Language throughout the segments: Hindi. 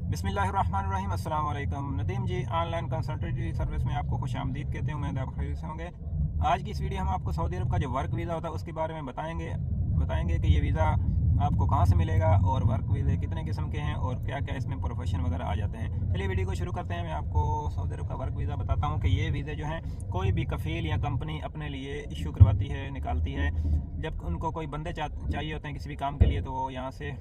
बिस्मिल्लाहिर्रहमानिर्रहीम अस्सलाम वालेकुम। नदीम जी ऑनलाइन कंसल्टेंसी सर्विस में आपको खुशामदीद कहते हैं। उम्मीद आप खैरियत से होंगे। आज की इस वीडियो हम आपको सऊदी अरब का जो वर्क वीज़ा होता है उसके बारे में बताएंगे कि ये वीज़ा आपको कहाँ से मिलेगा और वर्क वीज़े कितने किस्म के हैं और क्या क्या इसमें प्रोफेशन वगैरह आ जाते हैं। चलिए वीडियो को शुरू करते हैं। मैं आपको सऊदी अरब का वर्क वीज़ा बताता हूँ कि ये वीज़े जो हैं कोई भी कफ़ील या कंपनी अपने लिए इशू करवाती है, निकालती है। जब उनको कोई बंदे चाहिए होते हैं किसी भी काम के लिए, तो वो यहाँ से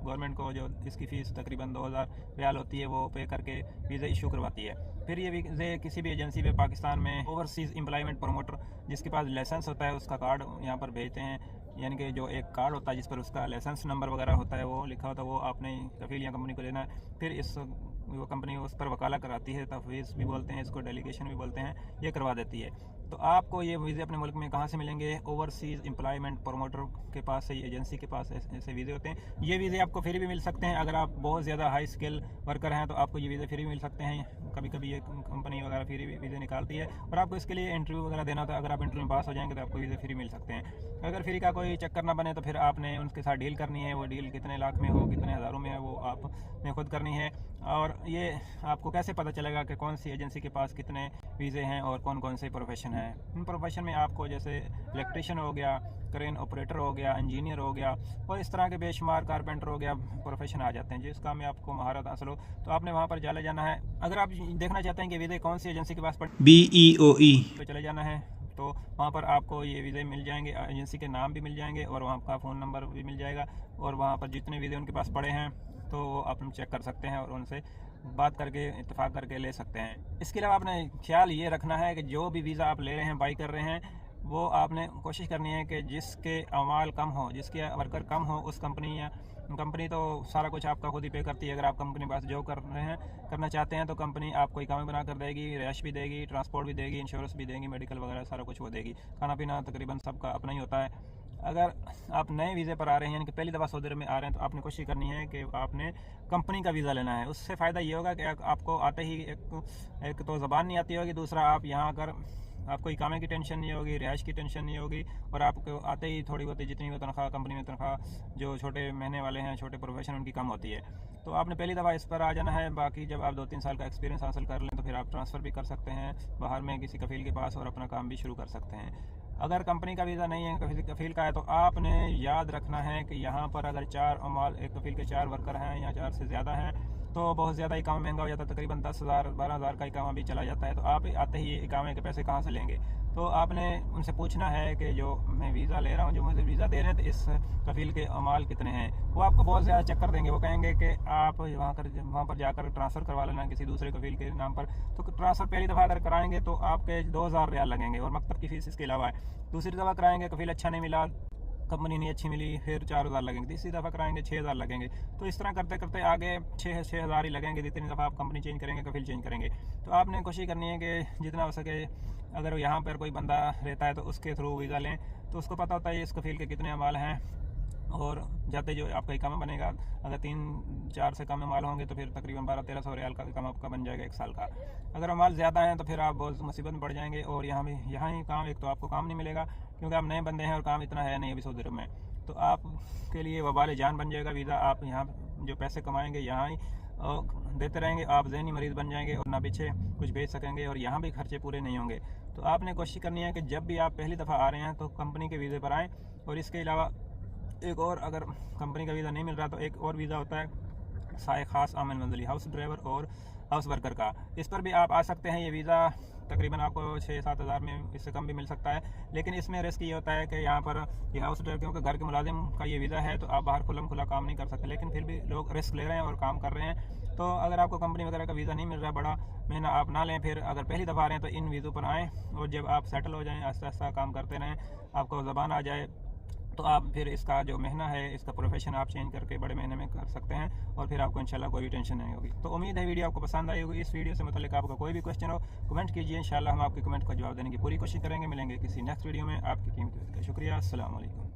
गवर्नमेंट को जो इसकी फ़ीस तकरीबन 2000 रियाल होती है वो पे करके वीज़ा इशू करवाती है। फिर ये वीज़े किसी भी एजेंसी पे पाकिस्तान में ओवरसीज़ एम्प्लॉयमेंट प्रमोटर जिसके पास लाइसेंस होता है उसका कार्ड यहाँ पर भेजते हैं। यानी कि जो एक कार्ड होता है जिस पर उसका लाइसेंस नंबर वगैरह होता है वो लिखा होता है, वो आपने कफील या कंपनी को देना है। फिर इस वो कंपनी उस पर वकाला कराती है, तफवीज़ भी बोलते हैं इसको, डेलीगेशन भी बोलते हैं, ये करवा देती है। तो आपको ये वीज़े अपने मुल्क में कहाँ से मिलेंगे? ओवरसीज़ एम्प्लॉयमेंट प्रमोटर के पास से, एजेंसी के पास ऐसे वीज़े होते हैं। ये वीज़े आपको फ्री भी मिल सकते हैं। अगर आप बहुत ज़्यादा हाई स्किल वर्कर हैं तो आपको ये वीज़े फ्री मिल सकते हैं। कभी कभी ये कंपनी वगैरह फ्री वीज़े निकालती है और आपको इसके लिए इंटरव्यू वगैरह देना होता है। अगर आप इंटरव्यू में पास हो जाएंगे तो आपको वीज़े फ्री मिल सकते हैं। अगर फ्री का कोई चक्कर ना बने तो फिर आपने उनके साथ डील करनी है। वो डील कितने लाख में हो, कितने हज़ारों में है, वो आपने खुद करनी है। और ये आपको कैसे पता चलेगा कि कौन सी एजेंसी के पास कितने वीज़े हैं और कौन कौन से प्रोफेशन हैं? इन प्रोफेशन में आपको जैसे इलेक्ट्रिशियन हो गया, क्रेन ऑपरेटर हो गया, इंजीनियर हो गया और इस तरह के बेशुमार कारपेंटर हो गया प्रोफेशन आ जाते हैं। जिस काम में आपको महारत हासिल हो तो आपने वहाँ पर चले जाना है। अगर आप देखना चाहते हैं कि वीज़े कौन सी एजेंसी के पास BEOE तो चले जाना है, तो वहाँ पर आपको ये वीज़े मिल जाएंगे। एजेंसी के नाम भी मिल जाएंगे और वहाँ का फ़ोन नंबर भी मिल जाएगा। और वहाँ पर जितने वीज़े उनके पास पड़े हैं तो वो आप चेक कर सकते हैं और उनसे बात करके इत्तेफाक करके ले सकते हैं। इसके अलावा आपने ख्याल ये रखना है कि जो भी वीज़ा आप ले रहे हैं, बाई कर रहे हैं, वो आपने कोशिश करनी है कि जिसके अमाल कम हो, जिसके वर्कर कम हो, उस कंपनी तो सारा कुछ आपका खुद ही पे करती है। अगर आप कंपनी पास जॉब कर रहे हैं, करना चाहते हैं, तो कंपनी आपको इकामे बना कर देगी, रैश भी देगी, ट्रांसपोर्ट भी देगी, इंश्योरेंस भी देगी, मेडिकल वगैरह सारा कुछ वो देगी। खाना पीना तकरीबन सबका अपना ही होता है। अगर आप नए वीज़े पर आ रहे हैं, यानी कि पहली दफ़ा सऊदी अरब में आ रहे हैं, तो आपने कोशिश करनी है कि आपने कंपनी का वीज़ा लेना है। उससे फ़ायदा ये होगा कि आपको आते ही एक तो ज़बान नहीं आती होगी, दूसरा आप यहाँ आकर आपको इकामे की टेंशन नहीं होगी, रिहाइश की टेंशन नहीं होगी, और आपको आते ही थोड़ी बहुत जितनी भी तनख्वाह कंपनी में तनख्वाह जो छोटे महीने वाले हैं, छोटे प्रोफेशन, उनकी कम होती है। तो आपने पहली दफ़ा इस पर आ जाना है। बाकी जब आप 2-3 साल का एक्सपीरियंस हासिल कर लें तो फिर आप ट्रांसफ़र भी कर सकते हैं बाहर में किसी कफ़ील के पास और अपना काम भी शुरू कर सकते हैं। अगर कंपनी का वीज़ा नहीं है, किसी कफ़ील का है, तो आपने याद रखना है कि यहाँ पर अगर 4 अमाल, एक कफ़ील के 4 वर्कर हैं या 4 से ज़्यादा हैं तो बहुत ज़्यादा इकामा महंगा हो जाता है। तकरीबन 10,000 12,000 का इकामा भी चला जाता है। तो आप आते ही इकामे के पैसे कहाँ से लेंगे? तो आपने उनसे पूछना है कि जो मैं वीज़ा ले रहा हूँ, जो मुझे वीज़ा दे रहे हैं, तो इस कफ़ील के अमाल कितने हैं? वो आपको बहुत ज़्यादा चक्कर देंगे। वो कहेंगे कि आप वहाँ पर जाकर ट्रांसफ़र करवा लेना किसी दूसरे कफ़ील के नाम पर। तो ट्रांसफ़र पहली दफ़ा अगर कराएंगे तो आपके 2000 रियाल लगेंगे और मकतब की फ़ीस इसके अलावा है। दूसरी दफ़ा कराएंगे, कफ़ील अच्छा नहीं मिला, कंपनी नहीं अच्छी मिली, फिर 4000 लगेंगे। तीसरी दफ़ा कराएंगे 6000 लगेंगे। तो इस तरह करते करते आगे 6,000 ही लगेंगे जितनी दफ़ा आप कंपनी चेंज करेंगे, कफ़ील चेंज करेंगे। तो आपने कोशिश करनी है कि जितना हो सके, अगर यहाँ पर कोई बंदा रहता है तो उसके थ्रू वीज़ा लें, तो उसको पता होता है इस कफ़ील के कितने अमाल हैं। और जाते जो आपका इकामा बनेगा, अगर 3-4 से कम अमाल होंगे तो फिर तकरीबन 1200-1300 रियाल का इकामा आपका बन जाएगा 1 साल का। अगर अमाल ज़्यादा हैं तो फिर आप बहुत मुसीबत में पड़ जाएंगे और यहाँ ही काम, एक तो आपको काम नहीं मिलेगा क्योंकि आप नए बंदे हैं और काम इतना है नहीं अभी सऊदी अरब में। तो आपके लिए वबाल जान बन जाएगा वीज़ा। आप यहाँ जो पैसे कमाएँगे यहाँ ही देते रहेंगे, आप ज़हनी मरीज़ बन जाएंगे और ना पीछे कुछ भेज सकेंगे और यहाँ भी खर्चे पूरे नहीं होंगे। तो आपने कोशिश करनी है कि जब भी आप पहली दफ़ा आ रहे हैं तो कंपनी के वीज़े पर आएँ। और इसके अलावा एक और, अगर कंपनी का वीज़ा नहीं मिल रहा तो एक और वीज़ा होता है साय ख़ास आमन मंजली, हाउस ड्राइवर और हाउस वर्कर का। इस पर भी आप आ सकते हैं। ये वीज़ा तकरीबन आपको 6-7 हज़ार में, इससे कम भी मिल सकता है। लेकिन इसमें रिस्क ये होता है कि यहाँ पर ये हाउस ड्राइवर, क्योंकि घर के मुलाजिम का ये वीज़ा है तो आप बाहर खुला खुला काम नहीं कर सकते। लेकिन फिर भी लोग रिस्क ले रहे हैं और काम कर रहे हैं। तो अगर आपको कंपनी वगैरह का वीज़ा नहीं मिल रहा है, बड़ा महीना आप ना लें। फिर अगर पहली दफ़ा आ रहे हैं तो इन वीज़ों पर आएँ और जब आप सेटल हो जाएँ, आहिस्ता आहिस्ता काम करते रहें, आपको ज़बान आ जाए, तो आप फिर इसका जो महीना है, इसका प्रोफेशन आप चेंज करके बड़े महीने में कर सकते हैं और फिर आपको इंशाल्लाह कोई भी टेंशन नहीं होगी। तो उम्मीद है वीडियो आपको पसंद आई होगी। इस वीडियो से मतलब आपका कोई भी क्वेश्चन हो, कमेंट कीजिए, इंशाल्लाह हम आपके कमेंट का जवाब देने की पूरी कोशिश करेंगे। मिलेंगे किसी नेक्स्ट वीडियो में। आपकी कीमती वक्त का शुक्रिया। अस्सलाम वालेकुम।